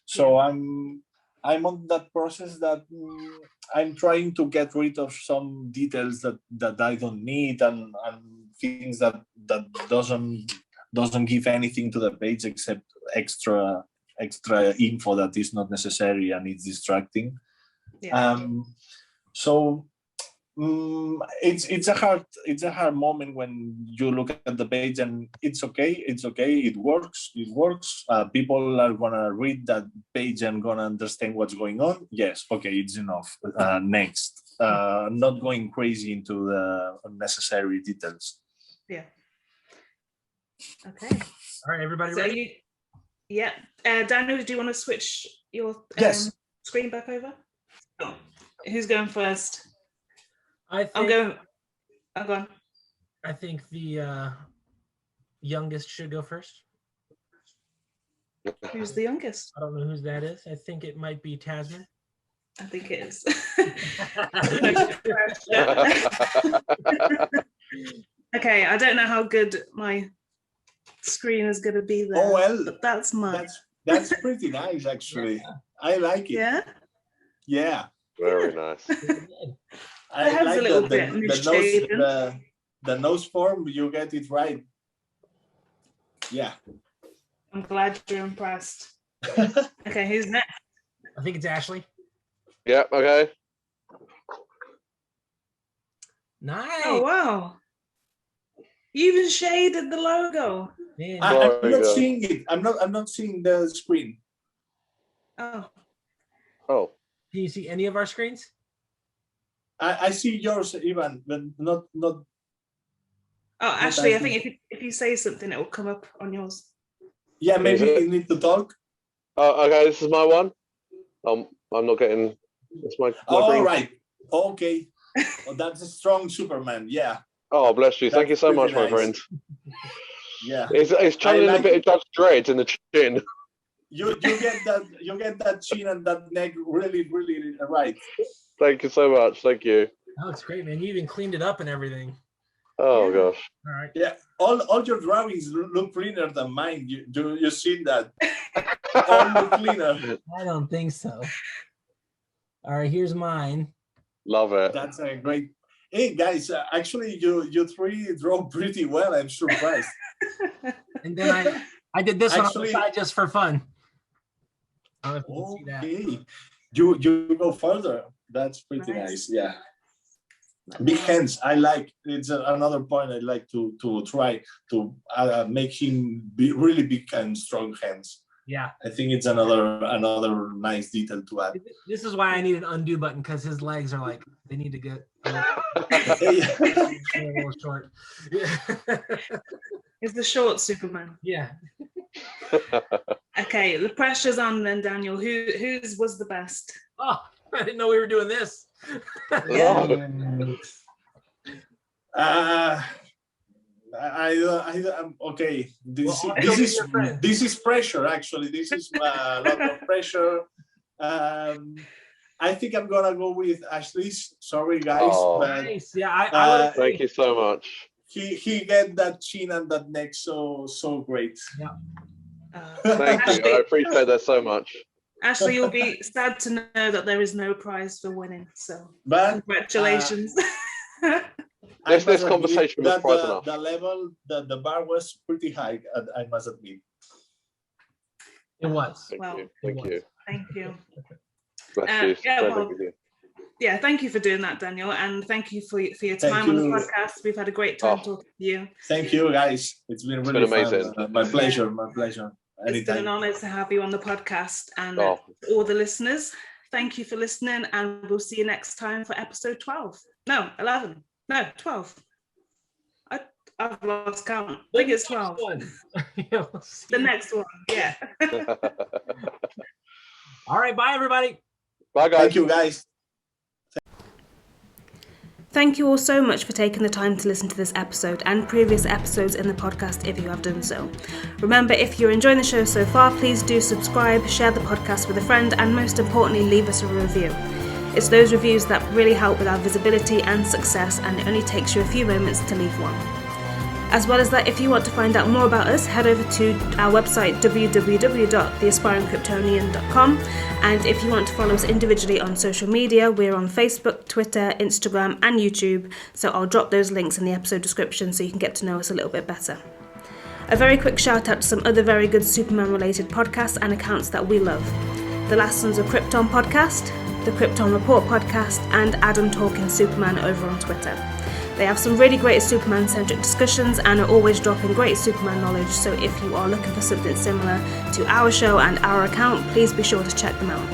So I'm on that process that I'm trying to get rid of some details that I don't need and things that doesn't give anything to the page except extra info that is not necessary and it's distracting. So it's a hard moment when you look at the page and it's okay, it works. People are gonna read that page and gonna understand what's going on. Yes, okay, it's enough. Next, not going crazy into the unnecessary details. Yeah. Okay. All right, everybody ready? Daniel, do you want to switch your screen back over? Oh. Who's going first? I'm going. I think the youngest should go first. Who's the youngest? I don't know who that is. I think it might be Tasman. I think it is. Okay, I don't know how good my screen is going to be there. Oh well, but that's mine. That's pretty nice, actually. I like it. Yeah. Yeah. Very nice. I like the nose form. You get it right. Yeah. I'm glad you're impressed. Okay, who's next? I think it's Ashley. Yeah. Okay. Nice. Oh wow! You even shaded the logo. I'm not seeing it. I'm not seeing the screen. Oh. Oh. Do you see any of our screens? I see yours, Ivan, but not. Oh, Ashley, I think if you say something, it will come up on yours. Yeah, maybe you need to talk. Oh, okay. This is my one. I'm not getting. It's my all right. Okay. Well, that's a strong Superman. Yeah. Oh, bless you. Thank you so much, my friend. Yeah. It's channeling a bit of Judge Dredd in the chin. You get that chin and that neck really, really right. Thank you so much. Thank you. Oh, it's great, man. You even cleaned it up and everything. Oh gosh. All right. Yeah. All your drawings look cleaner than mine. You seen that? All look cleaner. I don't think so. All right, here's mine. Love it. That's a great. Hey guys, actually you three draw pretty well. I'm surprised. And then I did this one on the side just for fun. I don't know if you can see that. You go further. That's pretty nice. Yeah. Big hands. I like. It's another point I like to try to make him be really big and strong hands. Yeah. I think it's another nice detail to add. This is why I need an undo button, because his legs are like, they need to get a little short. It's the short Superman. Yeah. Okay, the pressure's on then, Daniel. Whose was the best? Oh, I didn't know we were doing this. I'm okay. This is pressure. Actually, this is a lot of pressure. I think I'm gonna go with Ashley's. Sorry, guys. Oh, but, nice. Yeah, thank you so much. He get that chin and that neck so great. Yeah. Thank you. I appreciate that so much. Ashley, you'll be sad to know that there is no prize for winning. So, but congratulations. This conversation was prize enough. The level, the bar was pretty high. I must admit. It was. Thank you. Thank you. Bless you. Yeah, thank you for doing that, Daniel, and thank you for your time on the podcast. We've had a great time talking to you. Thank you, guys. It's been really amazing. Fun. My pleasure. My pleasure. Anytime. It's been an honor to have you on the podcast, and all the listeners, thank you for listening, and we'll see you next time for episode 12. No, 11. No, 12. I've lost count. I think it's 12. Yeah, the next one, yeah. All right, bye everybody. Bye guys. Thank you, guys. Thank you all so much for taking the time to listen to this episode and previous episodes in the podcast if you have done so. Remember, if you're enjoying the show so far, please do subscribe, share the podcast with a friend, and most importantly, leave us a review. It's those reviews that really help with our visibility and success, and it only takes you a few moments to leave one. As well as that, if you want to find out more about us, head over to our website www.theaspiringkryptonian.com, and if you want to follow us individually on social media, we're on Facebook, Twitter, Instagram and YouTube, so I'll drop those links in the episode description so you can get to know us a little bit better. A very quick shout out to some other very good Superman related podcasts and accounts that we love. The Last Sons of Krypton podcast, the Krypton Report podcast, and Adam Talking Superman over on Twitter. They have some really great Superman-centric discussions and are always dropping great Superman knowledge, so if you are looking for something similar to our show and our account, please be sure to check them out.